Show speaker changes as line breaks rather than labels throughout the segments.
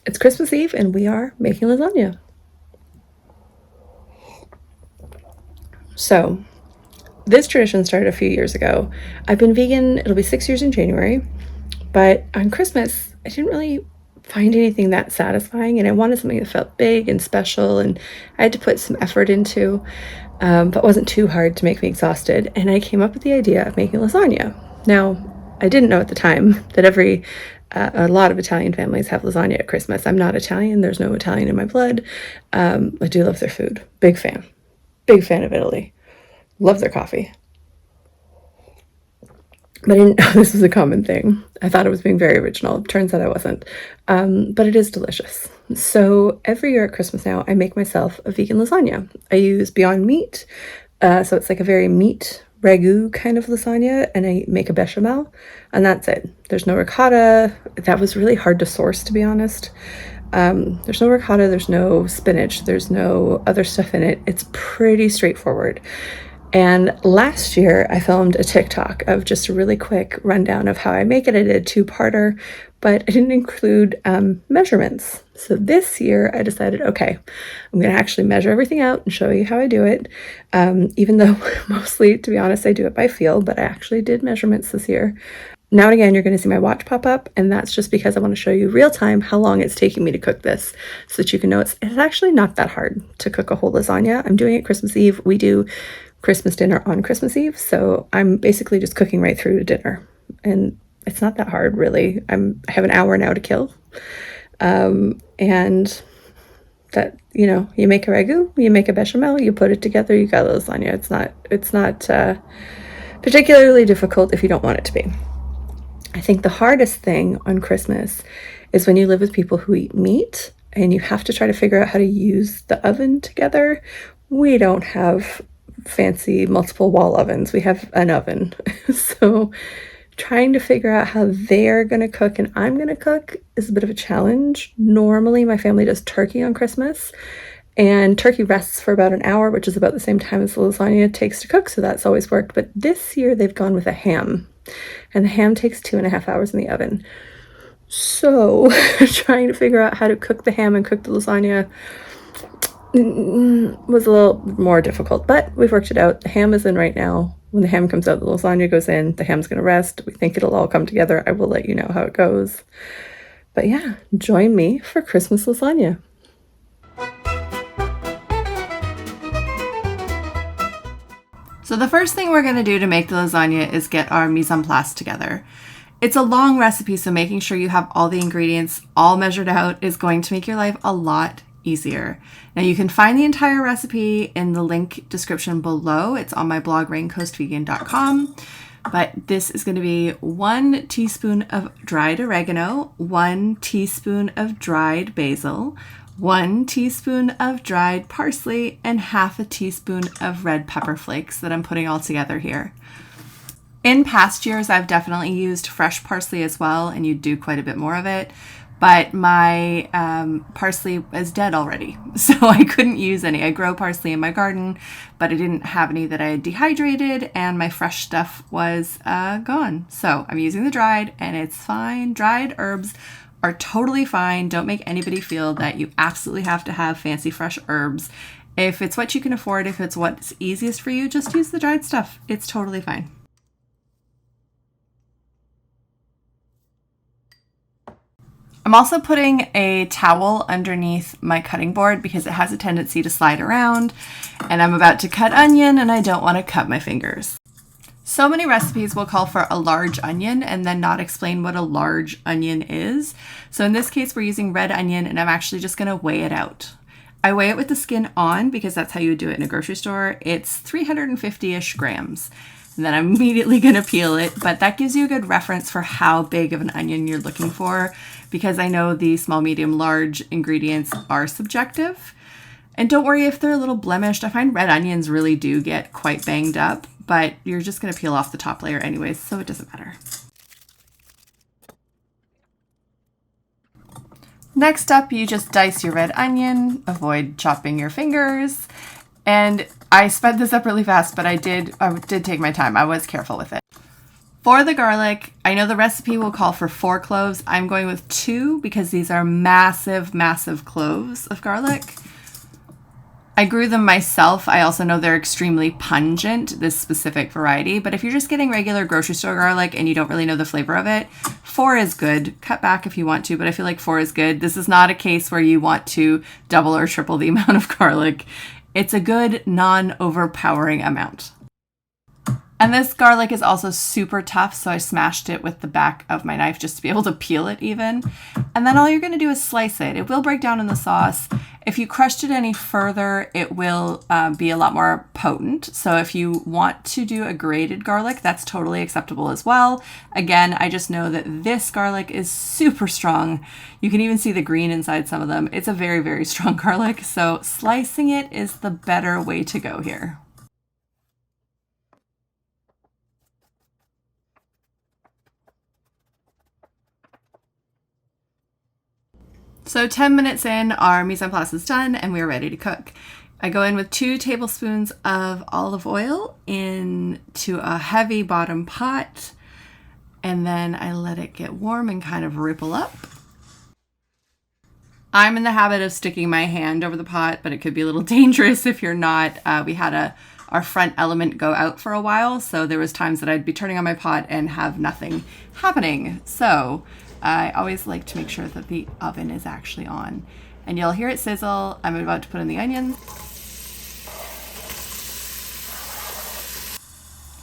It's Christmas Eve and we are making lasagna. So, this tradition started a few years ago. I've been vegan, it'll be 6 years in January, but on Christmas, I didn't really find anything that satisfying, and I wanted something that felt big and special, and I had to put some effort into, but wasn't too hard to make me exhausted. And I came up with the idea of making lasagna. Now, I didn't know at the time that a lot of Italian families have lasagna at Christmas. I'm not Italian, there's no Italian in my blood. I do love their food. Big fan of Italy. Love their coffee. But I didn't know this was a common thing. I thought it was being very original. Turns out I wasn't. But it is delicious. So every year at Christmas now, I make myself a vegan lasagna. I use Beyond Meat. So it's like a very meat ragu kind of lasagna, and I make a bechamel, and that's it. There's no ricotta. That was really hard to source, to be honest. There's no ricotta, there's no spinach, there's no other stuff in it. It's pretty straightforward. And last year I filmed a TikTok of just a really quick rundown of how I make it. I did a two-parter, but I didn't include measurements. So this year I decided, okay, I'm going to actually measure everything out and show you how I do it. Even though mostly, to be honest, I do it by feel, but I actually did measurements this year. Now and again, you're going to see my watch pop up, and that's just because I want to show you real time how long it's taking me to cook this so that you can know it's actually not that hard to cook a whole lasagna. I'm doing it Christmas Eve. We do Christmas dinner on Christmas Eve, so I'm basically just cooking right through to dinner, and it's not that hard, really. I have an hour now to kill, and that, you make a ragu, you make a bechamel, you put it together, you got a lasagna. It's not particularly difficult if you don't want it to be. I think the hardest thing on Christmas is when you live with people who eat meat and you have to try to figure out how to use the oven together. We don't have fancy multiple wall ovens. We have an oven. So trying to figure out how they're going to cook and I'm going to cook is a bit of a challenge. Normally my family does turkey on Christmas, and turkey rests for about an hour, which is about the same time as the lasagna takes to cook. So that's always worked. But this year they've gone with a ham, and the ham takes 2.5 hours in the oven. So trying to figure out how to cook the ham and cook the lasagna was a little more difficult, but we've worked it out. The ham is in right now. When the ham comes out, the lasagna goes in. The ham's going to rest. We think it'll all come together. I will let you know how it goes. But yeah, join me for Christmas lasagna.
So the first thing we're going to do to make the lasagna is get our mise en place together. It's a long recipe, so making sure you have all the ingredients all measured out is going to make your life a lot easier. Now you can find the entire recipe in the link description below. It's on my blog, raincoastvegan.com. But this is going to be 1 teaspoon of dried oregano, 1 teaspoon of dried basil, 1 teaspoon of dried parsley, and half a teaspoon of red pepper flakes that I'm putting all together here. In past years, I've definitely used fresh parsley as well, and you do quite a bit more of it. But my parsley is dead already, so I couldn't use any. I grow parsley in my garden, but I didn't have any that I had dehydrated, and my fresh stuff was gone. So I'm using the dried, and it's fine. Dried herbs are totally fine. Don't make anybody feel that you absolutely have to have fancy fresh herbs. If it's what you can afford, if it's what's easiest for you, just use the dried stuff. It's totally fine. I'm also putting a towel underneath my cutting board because it has a tendency to slide around, and I'm about to cut onion and I don't want to cut my fingers. So many recipes will call for a large onion and then not explain what a large onion is. So in this case, we're using red onion, and I'm actually just going to weigh it out. I weigh it with the skin on because that's how you would do it in a grocery store. It's 350-ish grams. And then I'm immediately going to peel it, but that gives you a good reference for how big of an onion you're looking for, because I know the small, medium, large ingredients are subjective. And don't worry if they're a little blemished. I find red onions really do get quite banged up, but you're just going to peel off the top layer anyways, so it doesn't matter. Next up, you just dice your red onion, avoid chopping your fingers. And I sped this up really fast, but I did take my time. I was careful with it. For the garlic, I know the recipe will call for 4 cloves. I'm going with 2 because these are massive, massive cloves of garlic. I grew them myself. I also know they're extremely pungent, this specific variety. But if you're just getting regular grocery store garlic and you don't really know the flavor of it, 4 is good. Cut back if you want to, but I feel like 4 is good. This is not a case where you want to double or triple the amount of garlic. It's a good, non-overpowering amount. And this garlic is also super tough, so I smashed it with the back of my knife just to be able to peel it even. And then all you're going to do is slice it. It will break down in the sauce. If you crushed it any further, it will be a lot more potent. So if you want to do a grated garlic, that's totally acceptable as well. Again, I just know that this garlic is super strong. You can even see the green inside some of them. It's a very, very strong garlic. So slicing it is the better way to go here. So 10 minutes in, our mise en place is done and we're ready to cook. I go in with 2 tablespoons of olive oil into a heavy bottom pot, and then I let it get warm and kind of ripple up. I'm in the habit of sticking my hand over the pot, but it could be a little dangerous if you're not. We had our front element go out for a while, so there was times that I'd be turning on my pot and have nothing happening. So I always like to make sure that the oven is actually on. And you'll hear it sizzle. I'm about to put in the onions.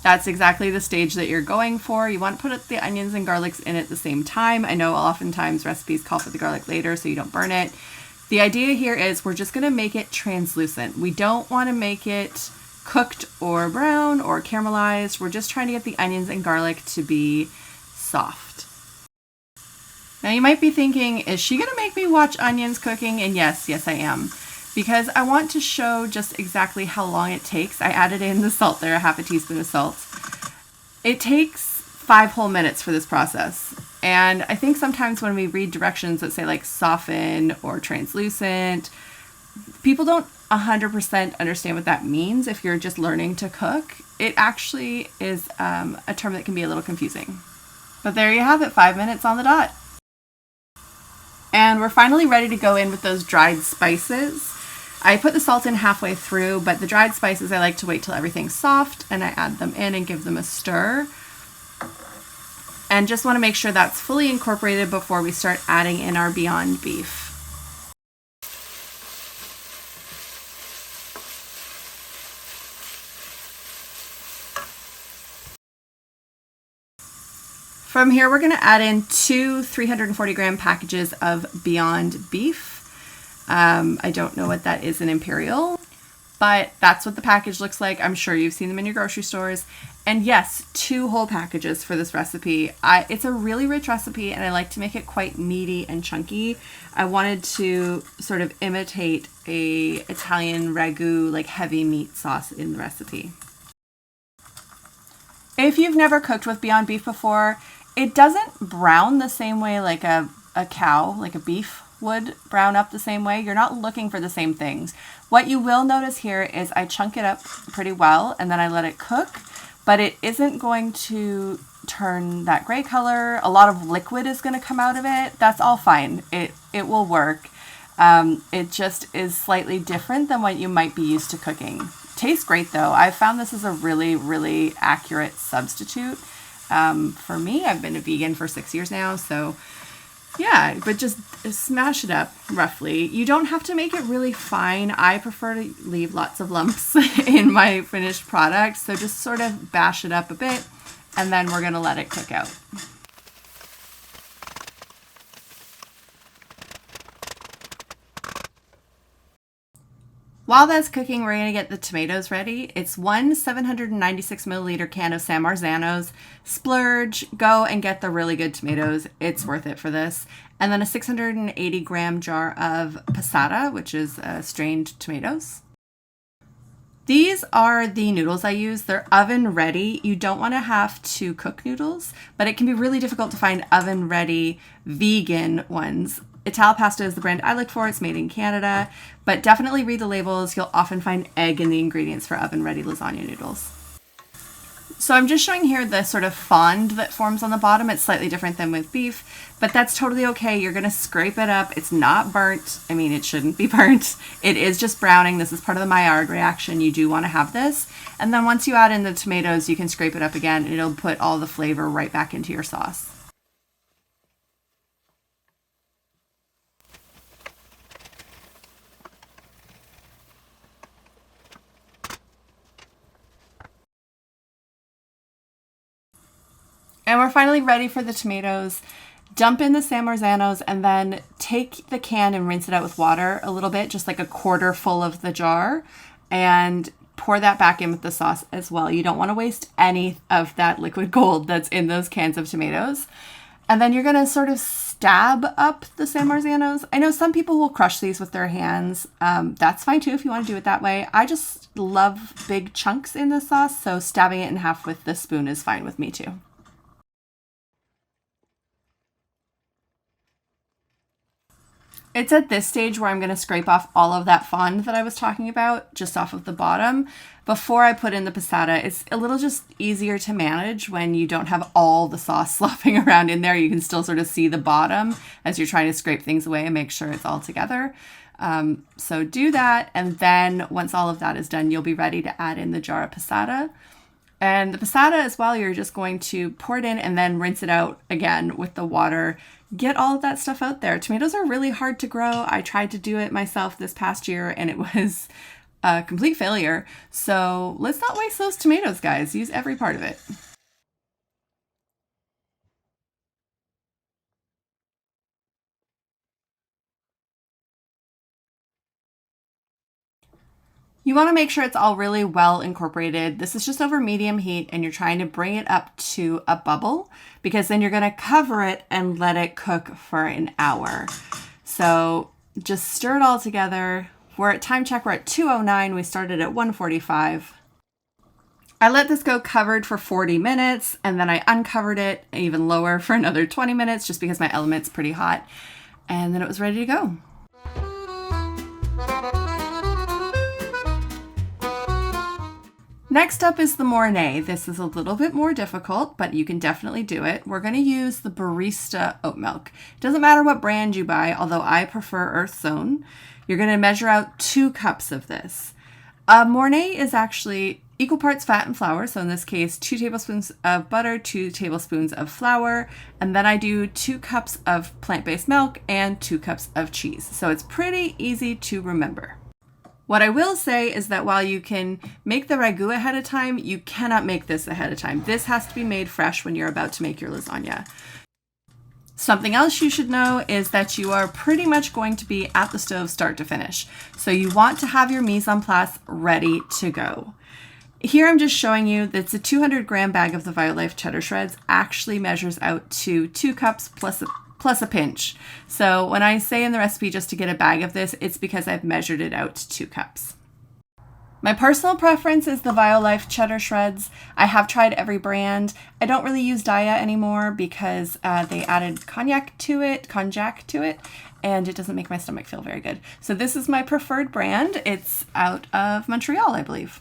That's exactly the stage that you're going for. You want to put the onions and garlics in at the same time. I know oftentimes recipes call for the garlic later so you don't burn it. The idea here is we're just going to make it translucent. We don't want to make it cooked or brown or caramelized. We're just trying to get the onions and garlic to be soft. Now you might be thinking, is she going to make me watch onions cooking? And yes, I am. Because I want to show just exactly how long it takes. I added in the salt there, 1/2 teaspoon of salt. It takes 5 whole minutes for this process. And I think sometimes when we read directions that say like soften or translucent, people don't 100% understand what that means if you're just learning to cook. It actually is a term that can be a little confusing. But there you have it, 5 minutes on the dot. And we're finally ready to go in with those dried spices. I put the salt in halfway through, but the dried spices I like to wait till everything's soft and I add them in and give them a stir. And just want to make sure that's fully incorporated before we start adding in our Beyond Beef. From here, we're going to add in 2 340 gram packages of Beyond Beef. I don't know what that is in Imperial, but that's what the package looks like. I'm sure you've seen them in your grocery stores. And yes, 2 whole packages for this recipe. It's a really rich recipe and I like to make it quite meaty and chunky. I wanted to sort of imitate a Italian ragu, like heavy meat sauce in the recipe. If you've never cooked with Beyond Beef before, it doesn't brown the same way like a cow, like a beef would brown up the same way. You're not looking for the same things. What you will notice here is I chunk it up pretty well and then I let it cook, but it isn't going to turn that gray color. A lot of liquid is going to come out of it. That's all fine. It will work. It just is slightly different than what you might be used to cooking. Tastes great though. I've found this is a really, really accurate substitute. For me, I've been a vegan for 6 years now, so yeah, but just smash it up roughly. You don't have to make it really fine. I prefer to leave lots of lumps in my finished product, so just sort of bash it up a bit, and then we're gonna let it cook out. While that's cooking, we're going to get the tomatoes ready. It's 1 796 milliliter can of San Marzanos. Splurge, go and get the really good tomatoes. It's worth it for this. And then a 680 gram jar of passata, which is strained tomatoes. These are the noodles I use. They're oven ready. You don't want to have to cook noodles, but it can be really difficult to find oven ready vegan ones. Italpasta is the brand I look for. It's made in Canada, but definitely read the labels. You'll often find egg in the ingredients for oven-ready lasagna noodles. So I'm just showing here the sort of fond that forms on the bottom. It's slightly different than with beef, but that's totally okay. You're going to scrape it up. It's not burnt. I mean, it shouldn't be burnt. It is just browning. This is part of the Maillard reaction. You do want to have this. And then once you add in the tomatoes, you can scrape it up again and it'll put all the flavor right back into your sauce. And we're finally ready for the tomatoes. Dump in the San Marzanos and then take the can and rinse it out with water a little bit, just like a quarter full of the jar, and pour that back in with the sauce as well. You don't want to waste any of that liquid gold that's in those cans of tomatoes. And then you're going to sort of stab up the San Marzanos. I know some people will crush these with their hands. That's fine too if you want to do it that way. I just love big chunks in the sauce, so stabbing it in half with the spoon is fine with me too. It's at this stage where I'm going to scrape off all of that fond that I was talking about, just off of the bottom, before I put in the passata. It's a little just easier to manage when you don't have all the sauce slopping around in there. You can still sort of see the bottom as you're trying to scrape things away and make sure it's all together. So do that, and then once all of that is done, you'll be ready to add in the jar of passata. And the passata as well, you're just going to pour it in and then rinse it out again with the water. Get all of that stuff out there. Tomatoes are really hard to grow. I tried to do it myself this past year and it was a complete failure. So let's not waste those tomatoes, guys. Use every part of it. You want to make sure it's all really well incorporated. This is just over medium heat and you're trying to bring it up to a bubble because then you're going to cover it and let it cook for an hour. So just stir it all together. We're at time check, we're at 2:09. We started at 1:45. I let this go covered for 40 minutes and then I uncovered it even lower for another 20 minutes just because my element's pretty hot. And then it was ready to go. Next up is the Mornay. This is a little bit more difficult, but you can definitely do it. We're going to use the barista oat milk. It doesn't matter what brand you buy, although I prefer Earth's Own. You're going to measure out 2 cups of this. Mornay is actually equal parts fat and flour. So in this case, 2 tablespoons of butter, 2 tablespoons of flour, and then I do 2 cups of plant-based milk and 2 cups of cheese. So it's pretty easy to remember. What I will say is that while you can make the ragu ahead of time, you cannot make this ahead of time. This has to be made fresh when you're about to make your lasagna. Something else you should know is that you are pretty much going to be at the stove start to finish. So you want to have your mise en place ready to go. Here I'm just showing you that a 200-gram bag of the Violife cheddar shreds actually measures out to 2 cups plus a pinch. So when I say in the recipe just to get a bag of this, it's because I've measured it out to 2 cups. My personal preference is the Violife cheddar shreds. I have tried every brand. I don't really use Daya anymore because they added konjac to it, and it doesn't make my stomach feel very good. So this is my preferred brand. It's out of Montreal, I believe.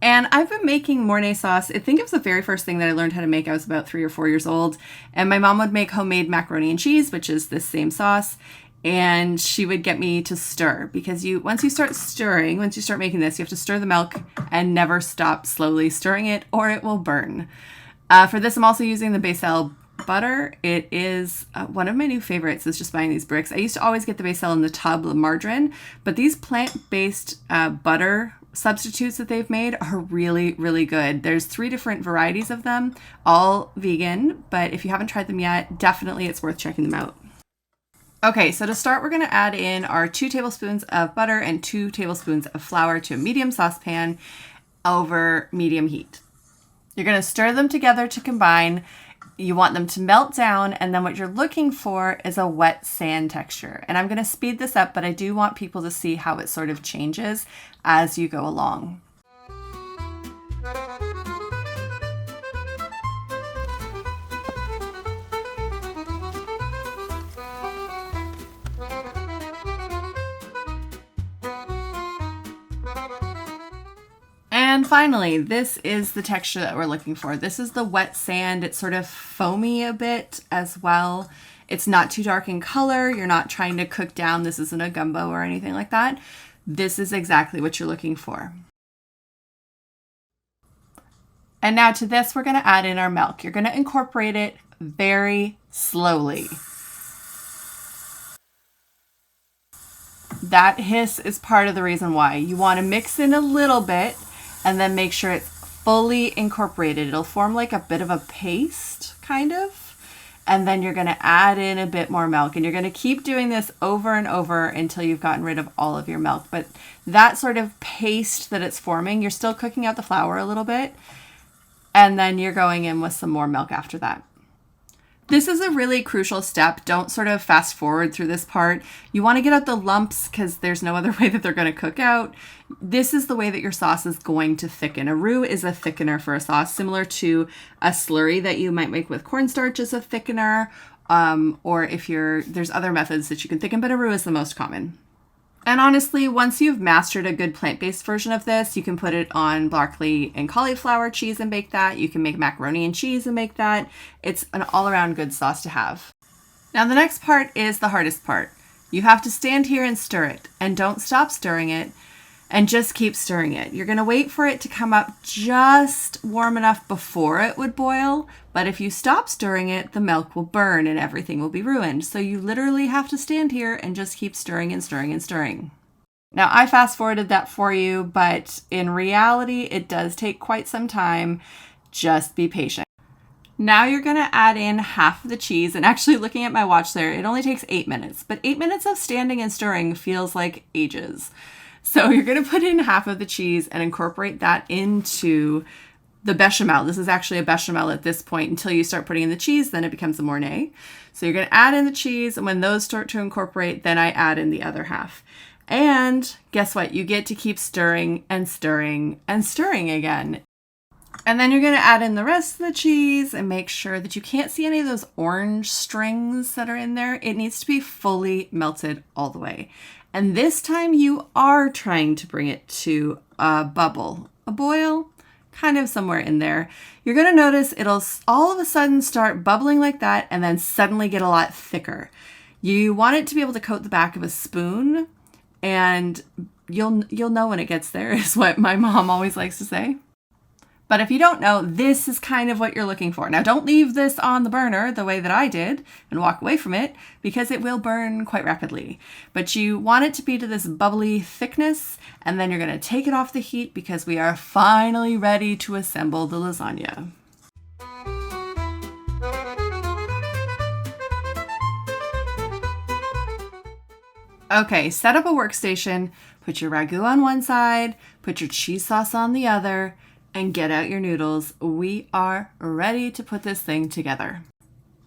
And I've been making Mornay sauce. I think it was the very first thing that I learned how to make. I was about 3 or 4 years old. And my mom would make homemade macaroni and cheese, which is this same sauce. And she would get me to stir because once you start making this, you have to stir the milk and never stop slowly stirring it or it will burn. For this, I'm also using the Becel butter. It is one of my new favorites is just buying these bricks. I used to always get the Becel in the tub, the margarine, but these plant-based butter substitutes that they've made are really, really good. There's 3 different varieties of them, all vegan, but if you haven't tried them yet, definitely it's worth checking them out. Okay, so to start, we're going to add in our 2 tablespoons of butter and 2 tablespoons of flour to a medium saucepan over medium heat. You're going to stir them together to combine. You want them to melt down, and then what you're looking for is a wet sand texture. And I'm going to speed this up, but I do want people to see how it sort of changes as you go along. And finally, this is the texture that we're looking for. This is the wet sand. It's sort of foamy a bit as well. It's not too dark in color. You're not trying to cook down. This isn't a gumbo or anything like that. This is exactly what you're looking for. And now to this, we're going to add in our milk. You're going to incorporate it very slowly. That hiss is part of the reason why. You want to mix in a little bit and then make sure it's fully incorporated. It'll form like a bit of a paste, kind of. And then you're going to add in a bit more milk. And you're going to keep doing this over and over until you've gotten rid of all of your milk. But that sort of paste that it's forming, you're still cooking out the flour a little bit. And then you're going in with some more milk after that. This is a really crucial step. Don't sort of fast forward through this part. You want to get out the lumps because there's no other way that they're going to cook out. This is the way that your sauce is going to thicken. A roux is a thickener for a sauce, similar to a slurry that you might make with cornstarch as a thickener. Or if there's other methods that you can thicken, but a roux is the most common. And honestly, once you've mastered a good plant-based version of this, you can put it on broccoli and cauliflower cheese and bake that. You can make macaroni and cheese and make that. It's an all-around good sauce to have. Now the next part is the hardest part. You have to stand here and stir it, and don't stop stirring it, and just keep stirring it. You're going to wait for it to come up just warm enough before it would boil, but if you stop stirring it, the milk will burn and everything will be ruined. So you literally have to stand here and just keep stirring and stirring and stirring. Now I fast forwarded that for you, but in reality, it does take quite some time. Just be patient. Now you're going to add in half of the cheese, and actually looking at my watch there, it only takes 8 minutes, but 8 minutes of standing and stirring feels like ages. So you're going to put in half of the cheese and incorporate that into the bechamel. This is actually a bechamel at this point until you start putting in the cheese, then it becomes a Mornay. So you're going to add in the cheese, and when those start to incorporate, then I add in the other half. And guess what? You get to keep stirring and stirring and stirring again. And then you're going to add in the rest of the cheese and make sure that you can't see any of those orange strings that are in there. It needs to be fully melted all the way. And this time you are trying to bring it to a bubble, a boil, kind of somewhere in there. You're going to notice it'll all of a sudden start bubbling like that and then suddenly get a lot thicker. You want it to be able to coat the back of a spoon, and you'll know when it gets there, is what my mom always likes to say. But if you don't know, this is kind of what you're looking for. Now, don't leave this on the burner the way that I did and walk away from it, because it will burn quite rapidly. But you want it to be to this bubbly thickness, and then you're going to take it off the heat because we are finally ready to assemble the lasagna. Okay, set up a workstation, put your ragu on one side, put your cheese sauce on the other, and get out your noodles. We are ready to put this thing together.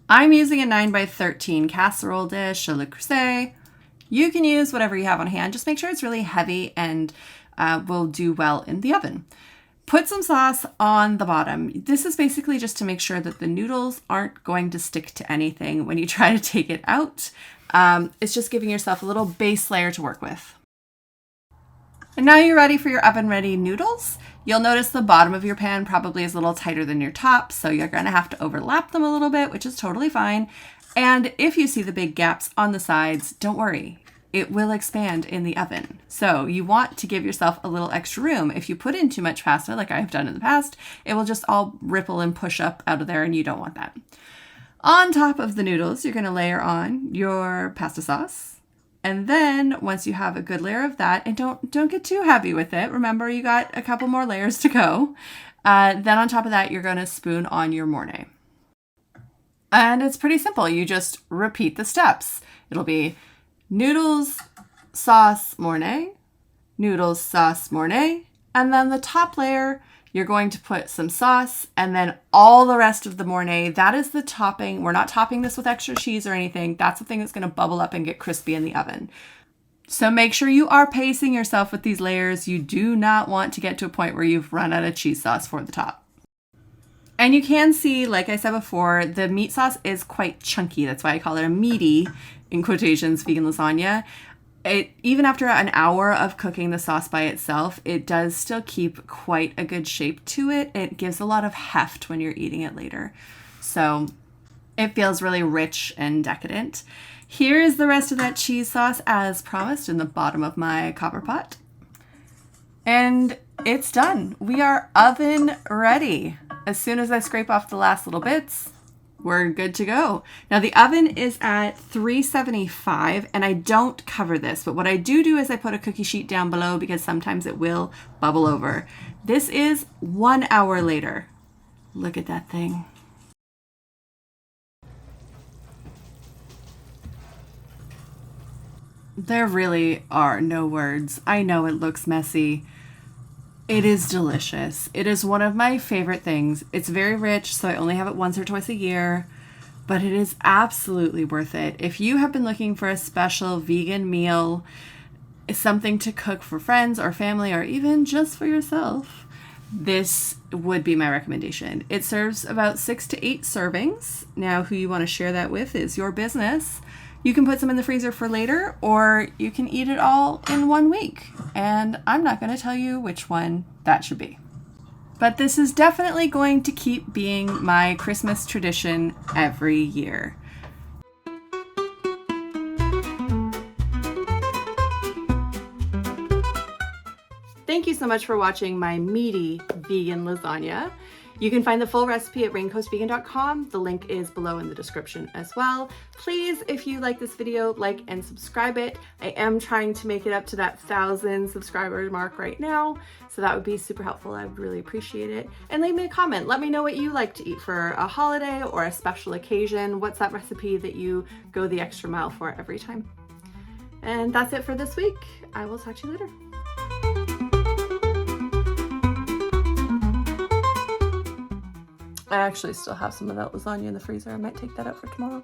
I'm using a 9x13 casserole dish, a Le Creuset. You can use whatever you have on hand. Just make sure it's really heavy and will do well in the oven. Put some sauce on the bottom. This is basically just to make sure that the noodles aren't going to stick to anything when you try to take it out. It's just giving yourself a little base layer to work with. And now you're ready for your oven-ready noodles. You'll notice the bottom of your pan probably is a little tighter than your top, so you're going to have to overlap them a little bit, which is totally fine. And if you see the big gaps on the sides, don't worry. It will expand in the oven. So you want to give yourself a little extra room. If you put in too much pasta, like I've done in the past, it will just all ripple and push up out of there, and you don't want that. On top of the noodles, you're going to layer on your pasta sauce. And then once you have a good layer of that, and don't get too heavy with it. Remember, you got a couple more layers to go. Then on top of that, you're going to spoon on your Mornay. And it's pretty simple. You just repeat the steps. It'll be noodles, sauce, Mornay, noodles, sauce, Mornay. And then the top layer, you're going to put some sauce, and then all the rest of the Mornay. That is the topping. We're not topping this with extra cheese or anything. That's the thing that's going to bubble up and get crispy in the oven. So make sure you are pacing yourself with these layers. You do not want to get to a point where you've run out of cheese sauce for the top. And you can see, like I said before, the meat sauce is quite chunky. That's why I call it a meaty, in quotations, vegan lasagna. Even after an hour of cooking the sauce by itself, it does still keep quite a good shape to it. It gives a lot of heft when you're eating it later. So it feels really rich and decadent. Here is the rest of that cheese sauce as promised in the bottom of my copper pot. And it's done. We are oven ready. As soon as I scrape off the last little bits, we're good to go. Now the oven is at 375 and I don't cover this, but what I do is I put a cookie sheet down below because sometimes it will bubble over. This is 1 hour later. Look at that thing. There really are no words. I know it looks messy. It is delicious. It is one of my favorite things. It's very rich, so I only have it once or twice a year, but it is absolutely worth it. If you have been looking for a special vegan meal, something to cook for friends or family or even just for yourself, this would be my recommendation. It serves about 6 to 8 servings. Now, who you want to share that with is your business. You can put some in the freezer for later, or you can eat it all in 1 week. And I'm not going to tell you which one that should be. But this is definitely going to keep being my Christmas tradition every year. Thank you so much for watching my meaty vegan lasagna. You can find the full recipe at raincoastvegan.com. The link is below in the description as well. Please, if you like this video, like and subscribe it. I am trying to make it up to that 1,000 subscriber mark right now, so that would be super helpful. I would really appreciate it. And leave me a comment. Let me know what you like to eat for a holiday or a special occasion. What's that recipe that you go the extra mile for every time? And that's it for this week. I will talk to you later. I actually still have some of that lasagna in the freezer. I might take that out for tomorrow.